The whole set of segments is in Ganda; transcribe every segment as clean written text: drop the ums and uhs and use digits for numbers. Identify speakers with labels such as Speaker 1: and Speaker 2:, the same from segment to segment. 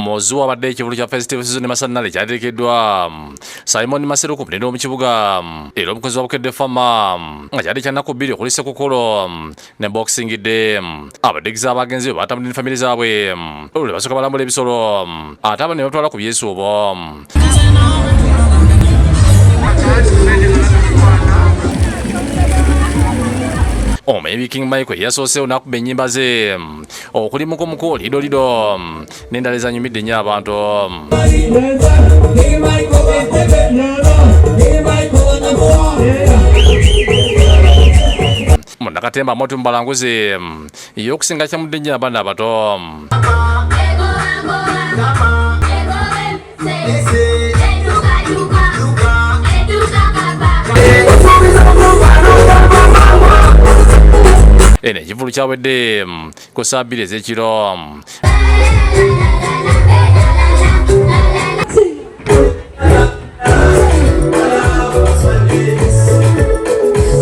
Speaker 1: Mozuwa abadde ekivvulu kya festival season Masannaale kyateekeddwa Simon Masero ku mulendo mu kibuga era omukozi wa Bukedde Fama nga kyali kya nnaku bbiri okulisa Kukolo ne Boxing Day. Abadigize abagenze batambulira ne famire zaabwe olwo basooka balambula ebisolo ate abo ne batwala ku byesuubo. Maybe King Michael yasoose onakuba ennyimba ze okuli mukomuko lido n'endala ezanyumidde nnyo abantu. Munnakatemba Motu Mbalanguzi y'okusinga kyamudde nnyo abaana abato. Ene ekivvulu kyawedde ku saa 2 ez'ekiro.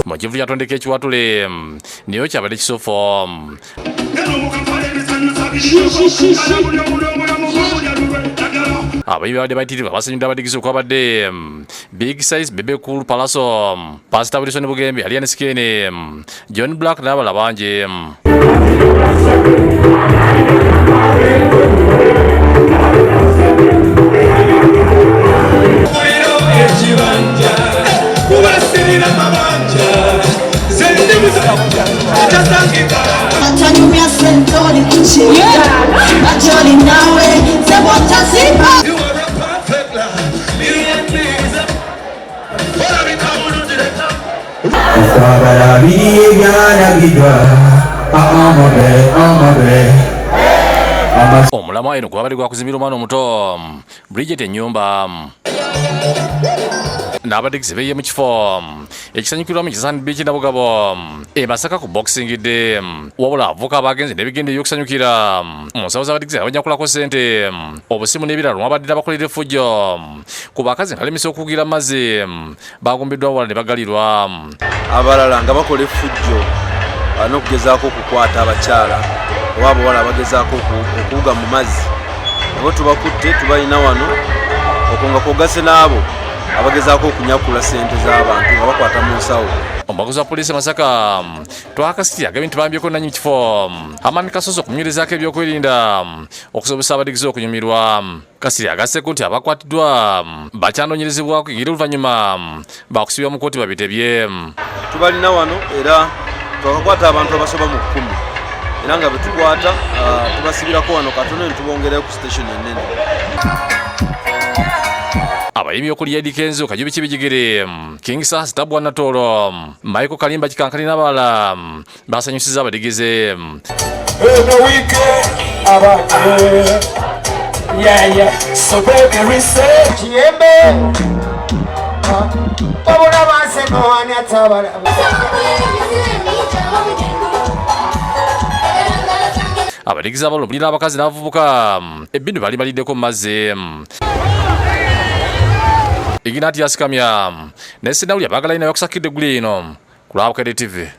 Speaker 1: Mu kivvulu kyatondeka ekiwaatule niyo kyabadde kisofo. Abayibi babadde bayitirirwa basanyudde abadigize okwabadde Big Size, Bebe Cool, Palaso, Pastor Wilson Bugembe, Aliane Skene, John Black n'abalala bangi. Omulama eno gwabadde gwakuzimbira omwana omuto Bridget ennyumba n'abadigize beeye mu kifo ekisanyukirwamu ekisani biiki Nabugabo Masaka ku Boxing Day wabula avuka abagenze n'ebigendo eby'okusanyukira musawo z'abadigize abanyakulako ssente obusimu n'ebirala mwabadde abakolera effujjo ku bakazi nga balemesa okugira amazzi bagumbiddwa wala ne bagalirwa
Speaker 2: abalala nga bakola effujjo n'okugezaako okukwata abakyala oba abawala bagezaako okuwuga mu mazzi abo tubakutte tubalina wano okunga kwogase n'abo abagezaako okunyakula ssente z'abantu nga bakwata mu nsawo.
Speaker 1: Omubaguzi wa poliisi Masaka twakasiti agambye nti bambyeko nannyini kifo Amani Kasoso okunywerezaako ebyokwerinda okusobozesa abadigize okunyumirwa. Kasiri agasseeko nti abakwatiddwa bakyanoonyerezebwako era oluvannyuma bakusibibwa mu kkooti babitebye.
Speaker 2: Tubalina wano era twakakwata abantu abasoba mu 10 era nga betukwata tubasibirako wano katono ne tubongerayo ku station ennene. Abayimbi okuli Eddy Kenzo, Kajubi Kibijigere, King Sas, Tabwa Natolo, Michael Kalimba Kikankali n'abalala basanyusiza abadigize.
Speaker 3: So baby research
Speaker 1: abadigize abalumulira abakazi n'abavubuka ebbinu bali baliddeko mu mazzi. Iginati yasikamya ne Sinawuli abagala inayo kusakidde guli ino ku Bukedde TV.